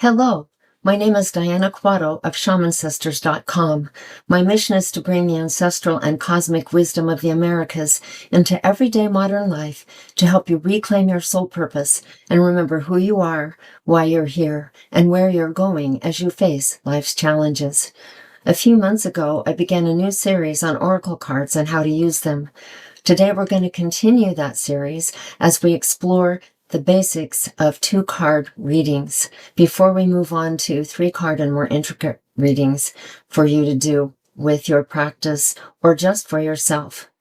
Hello, my name is Diana Quado of ShamanSisters.com. My mission is to bring the ancestral and cosmic wisdom of the Americas into everyday modern life to help you reclaim your soul purpose and remember who you are, why you're here, and where you're going as you face life's challenges. A few months ago, I began a new series on oracle cards and how to use them. Today, we're going to continue that series as we explore the basics of 2-card readings before we move on to 3-card and more intricate readings for you to do with your practice or just for yourself.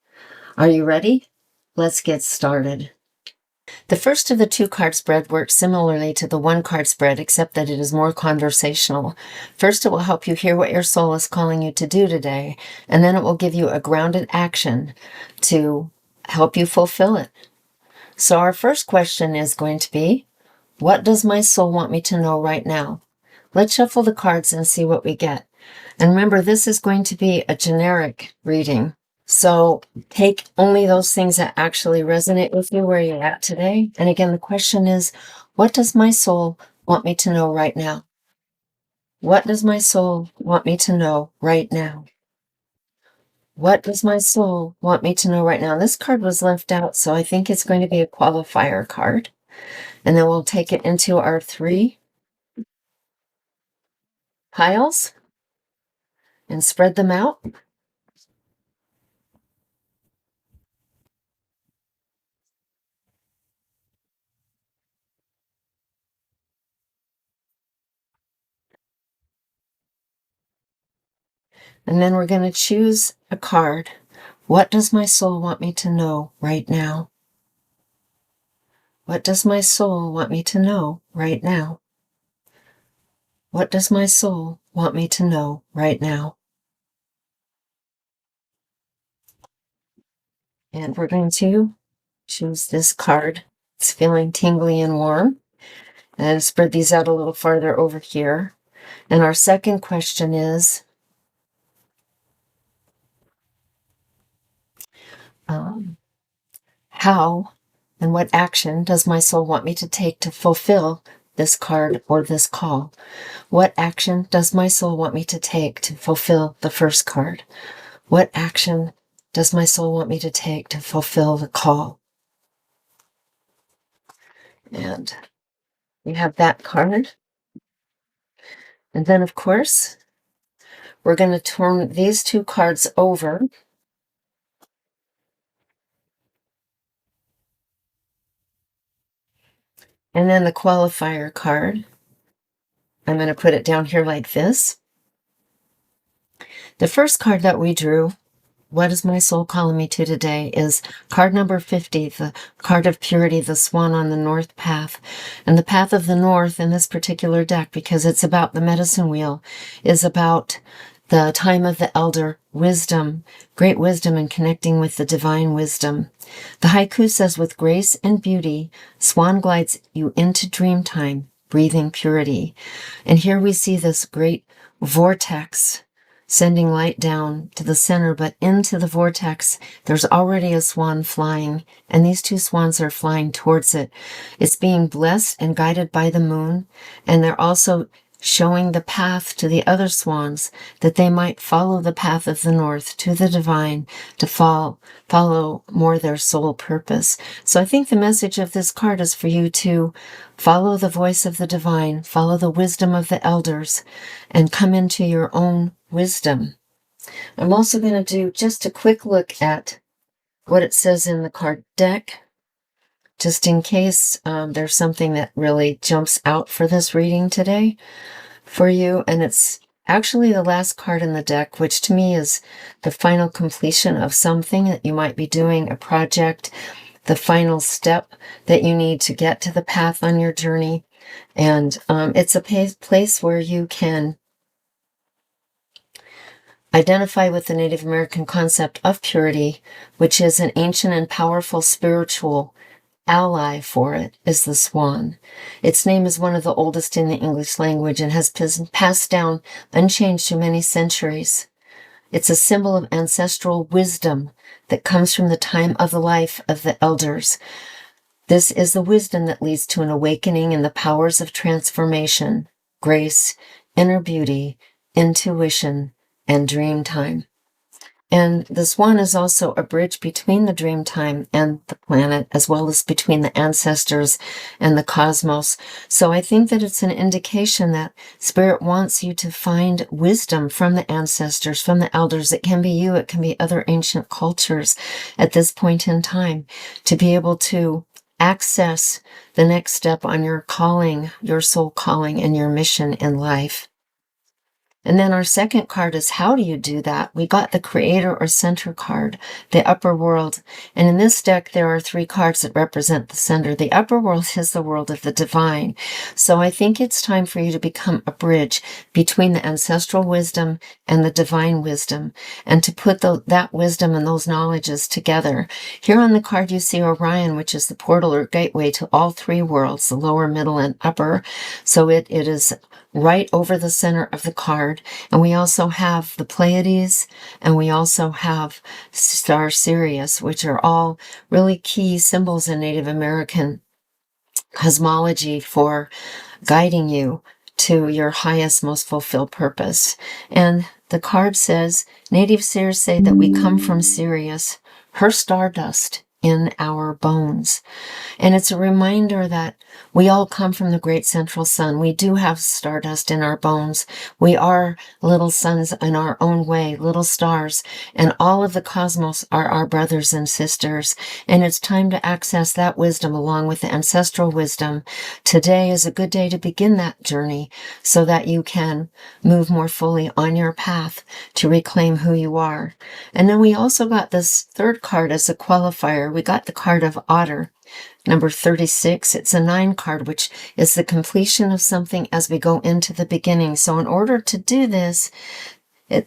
Are you ready? Let's get started. The first of the 2-card spread works similarly to the 1-card spread, except that it is more conversational. First, it will help you hear what your soul is calling you to do today, and then it will give you a grounded action to help you fulfill it. So our first question is going to be, what does my soul want me to know right now? Let's shuffle the cards and see what we get. And remember, this is going to be a generic reading. So take only those things that actually resonate with you where you're at today. And again, the question is, what does my soul want me to know right now? What does my soul want me to know right now? What does my soul want me to know right now? This card was left out, so I think it's going to be a qualifier card. And then we'll take it into our 3 piles and spread them out. And then we're going to choose a card. What does my soul want me to know right now? What does my soul want me to know right now? What does my soul want me to know right now? And we're going to choose this card. It's feeling tingly and warm. And spread these out a little farther over here. And our second question is, how and what action does my soul want me to take to fulfill this card or this call? What action does my soul want me to take to fulfill the first card? What action does my soul want me to take to fulfill the call? And we have that card. And then, of course, we're going to turn these 2 cards over. And then the qualifier card, I'm going to put it down here like this. The first card that we drew, what is my soul calling me to today, is card number 50, the card of purity, the swan on the north path. And the path of the north in this particular deck, because it's about the medicine wheel, is about the time of the elder, wisdom, great wisdom in connecting with the divine wisdom. The haiku says, with grace and beauty, swan glides you into dream time, breathing purity. And here we see this great vortex sending light down to the center, but into the vortex, there's already a swan flying, and these 2 swans are flying towards it. It's being blessed and guided by the moon, and they're also showing the path to the other swans, that they might follow the path of the north to the divine, to follow more their soul purpose. So I think the message of this card is for you to follow the voice of the divine, follow the wisdom of the elders, and come into your own wisdom. I'm also going to do just a quick look at what it says in the card deck, just in case there's something that really jumps out for this reading today for you. And it's actually the last card in the deck, which to me is the final completion of something that you might be doing, a project, the final step that you need to get to the path on your journey. And it's a place where you can identify with the Native American concept of purity, which is an ancient and powerful spiritual ally for it, is the swan. Its name is one of the oldest in the English language and has passed down unchanged through many centuries. It's a symbol of ancestral wisdom that comes from the time of the life of the elders. This is the wisdom that leads to an awakening in the powers of transformation, grace, inner beauty, intuition, and dream time. And this one is also a bridge between the dream time and the planet, as well as between the ancestors and the cosmos. So I think that it's an indication that Spirit wants you to find wisdom from the ancestors, from the elders. It can be you, it can be other ancient cultures at this point in time, to be able to access the next step on your calling, your soul calling, and your mission in life. And then our second card is, how do you do that? We got the creator or center card, the upper world. And in this deck, there are 3 cards that represent the center. The upper world is the world of the divine. So I think it's time for you to become a bridge between the ancestral wisdom and the divine wisdom, and to put that wisdom and those knowledges together. Here on the card, you see Orion, which is the portal or gateway to all 3 worlds, the lower, middle, and upper. So it is right over the center of the card. And we also have the Pleiades, and we also have Star Sirius, which are all really key symbols in Native American cosmology for guiding you to your highest, most fulfilled purpose. And the card says, Native seers say that we come from Sirius, her stardust in our bones. And it's a reminder that we all come from the great central sun. We do have stardust in our bones. We are little suns in our own way, little stars, and all of the cosmos are our brothers and sisters. And it's time to access that wisdom along with the ancestral wisdom. Today is a good day to begin that journey so that you can move more fully on your path to reclaim who you are. And then we also got this third card as a qualifier. We got the card of Otter, number 36. It's a 9 card, which is the completion of something as we go into the beginning. So in order to do this,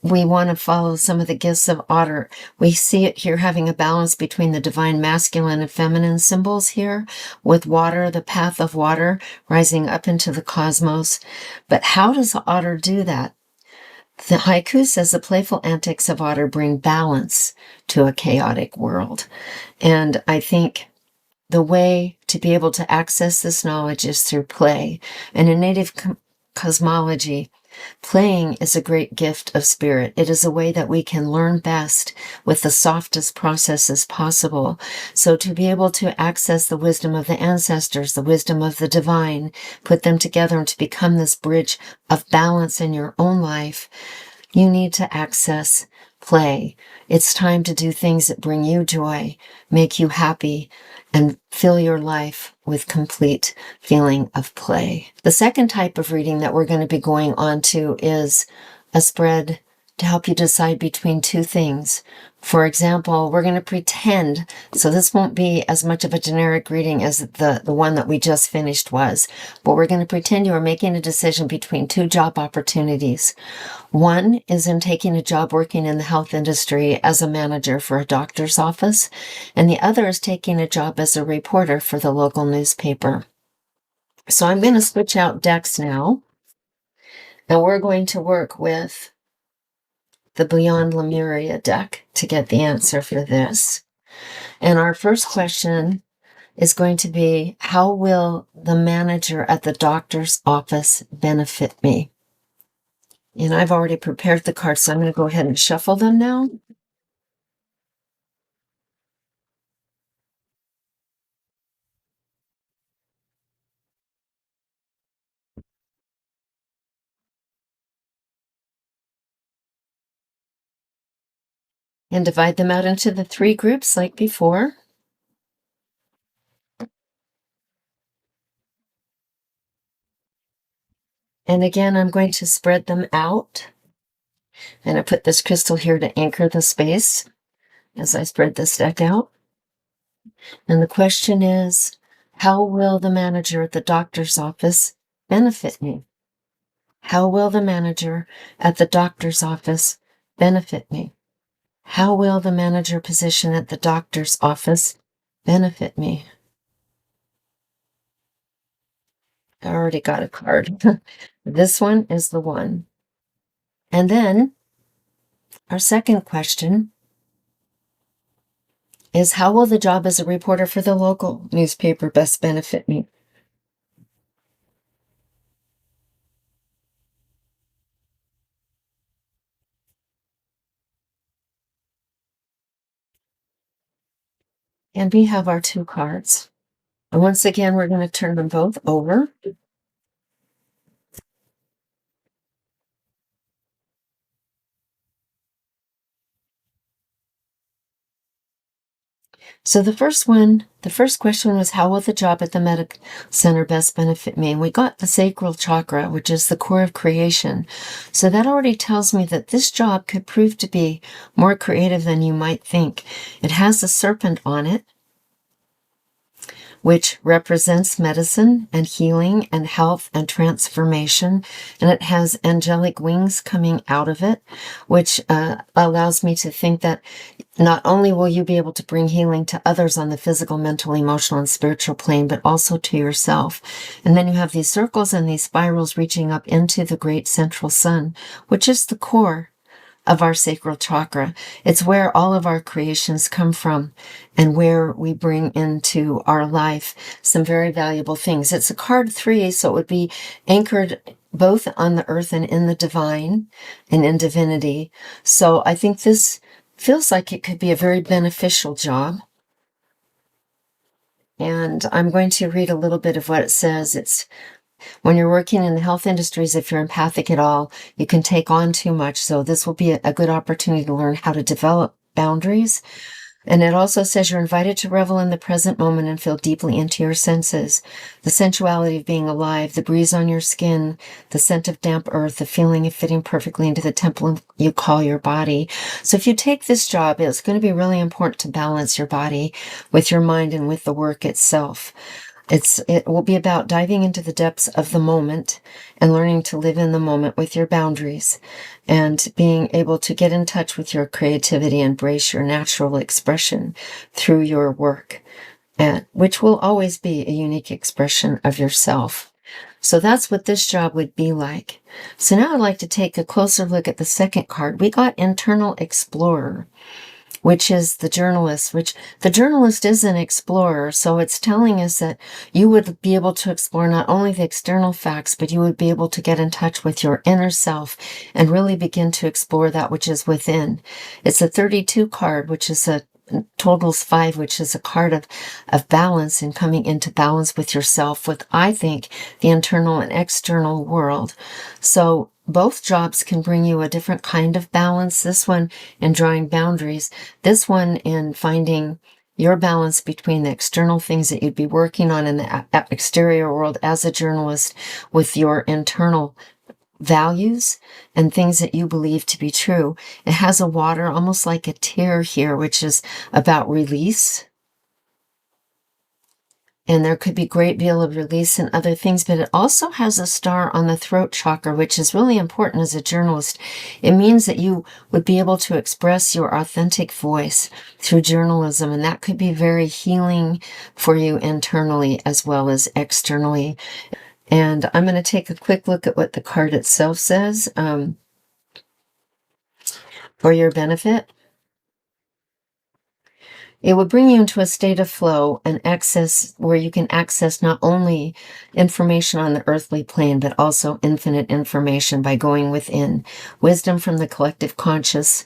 we want to follow some of the gifts of Otter. We see it here having a balance between the divine masculine and feminine symbols here, with water, the path of water, rising up into the cosmos. But how does Otter do that? The haiku says the playful antics of Otter bring balance to a chaotic world. And I think the way to be able to access this knowledge is through play. And in Native cosmology, playing is a great gift of spirit. It is a way that we can learn best with the softest processes possible. So to be able to access the wisdom of the ancestors, the wisdom of the divine, put them together and to become this bridge of balance in your own life, you need to access play. It's time to do things that bring you joy, make you happy, and fill your life with complete feeling of play. The second type of reading that we're going to be going on to is a spread to help you decide between 2 things. For example, we're going to pretend, so this won't be as much of a generic reading as the one that we just finished was, but we're going to pretend you are making a decision between 2 job opportunities. One is in taking a job working in the health industry as a manager for a doctor's office, and the other is taking a job as a reporter for the local newspaper. So I'm going to switch out decks now, and we're going to work with the Beyond Lemuria deck to get the answer for this. And our first question is going to be, how will the manager at the doctor's office benefit me? And I've already prepared the cards, so I'm going to go ahead and shuffle them now. And divide them out into the 3 groups like before. And again, I'm going to spread them out. And I put this crystal here to anchor the space as I spread this deck out. And the question is, how will the manager at the doctor's office benefit me? How will the manager at the doctor's office benefit me? How will the manager position at the doctor's office benefit me? I already got a card. This one is the one. And then our second question is, how will the job as a reporter for the local newspaper best benefit me? And we have our 2 cards. And once again, we're going to turn them both over. So the first question was, how will the job at the medical center best benefit me? And we got the sacral chakra, which is the core of creation. So that already tells me that this job could prove to be more creative than you might think. It has a serpent on it, which represents medicine and healing and health and transformation. And it has angelic wings coming out of it, which allows me to think that not only will you be able to bring healing to others on the physical, mental, emotional, and spiritual plane, but also to yourself. And then you have these circles and these spirals reaching up into the great central sun, which is the core of our sacral chakra. It's where all of our creations come from and where we bring into our life some very valuable things. It's a card 3, so it would be anchored both on the earth and in the divine and in divinity. So I think this feels like it could be a very beneficial job. And I'm going to read a little bit of what it says. It's when you're working in the health industries, if you're empathic at all, you can take on too much. So this will be a good opportunity to learn how to develop boundaries. And it also says you're invited to revel in the present moment and feel deeply into your senses. The sensuality of being alive, the breeze on your skin, the scent of damp earth, the feeling of fitting perfectly into the temple you call your body. So if you take this job, it's going to be really important to balance your body with your mind and with the work itself. It will be about diving into the depths of the moment and learning to live in the moment with your boundaries and being able to get in touch with your creativity and embrace your natural expression through your work, which will always be a unique expression of yourself. So that's what this job would be like. So now I'd like to take a closer look at the second card. We got Internal Explorer, which is the journalist, which the journalist is an explorer. So it's telling us that you would be able to explore not only the external facts, but you would be able to get in touch with your inner self and really begin to explore that which is within. It's a 32 card, which is a totals 5, which is a card of balance and coming into balance with yourself, with, I think, the internal and external world. So both jobs can bring you a different kind of balance. This one in drawing boundaries, this one in finding your balance between the external things that you'd be working on in the exterior world as a journalist with your internal values and things that you believe to be true. It has a water, almost like a tear here, which is about release. And there could be a great deal of release and other things, but it also has a star on the throat chakra, which is really important as a journalist. It means that you would be able to express your authentic voice through journalism, and that could be very healing for you internally as well as externally. And I'm going to take a quick look at what the card itself says for your benefit. It will bring you into a state of flow and access where you can access not only information on the earthly plane, but also infinite information by going within. Wisdom from the collective conscious,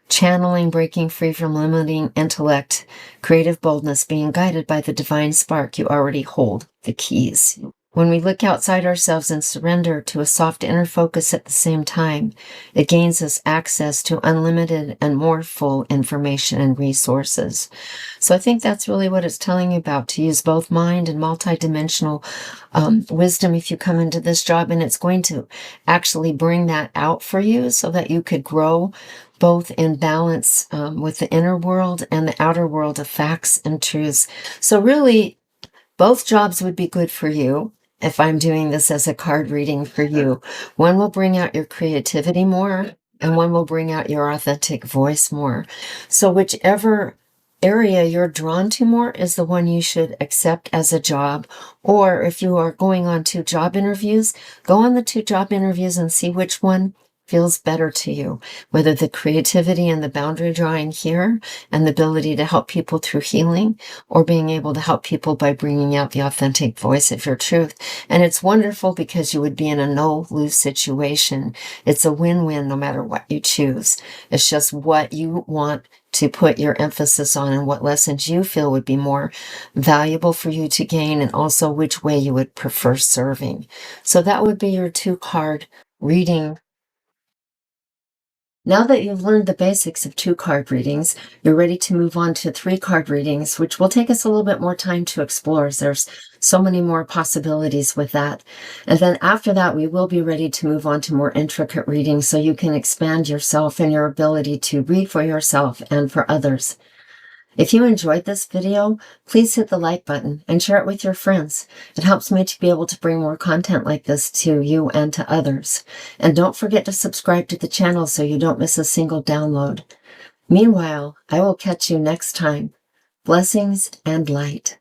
channeling, breaking free from limiting intellect, creative boldness, being guided by the divine spark you already hold, the keys. When we look outside ourselves and surrender to a soft inner focus at the same time, it gains us access to unlimited and more full information and resources. So I think that's really what it's telling you about, to use both mind and multidimensional wisdom if you come into this job, and it's going to actually bring that out for you so that you could grow both in balance with the inner world and the outer world of facts and truths. So really, both jobs would be good for you. If I'm doing this as a card reading for you, one will bring out your creativity more, and one will bring out your authentic voice more. So whichever area you're drawn to more is the one you should accept as a job. Or if you are going on 2 job interviews, go on the 2 job interviews and see which one feels better to you, whether the creativity and the boundary drawing here and the ability to help people through healing, or being able to help people by bringing out the authentic voice of your truth. And it's wonderful because you would be in a no-lose situation. It's a win-win no matter what you choose. It's just what you want to put your emphasis on and what lessons you feel would be more valuable for you to gain, and also which way you would prefer serving. So that would be your 2-card reading. Now that you've learned the basics of 2-card readings, you're ready to move on to 3-card readings, which will take us a little bit more time to explore, as there's so many more possibilities with that. And then after that, we will be ready to move on to more intricate readings so you can expand yourself and your ability to read for yourself and for others. If you enjoyed this video, please hit the like button and share it with your friends. It helps me to be able to bring more content like this to you and to others. And don't forget to subscribe to the channel so you don't miss a single download. Meanwhile, I will catch you next time. Blessings and light.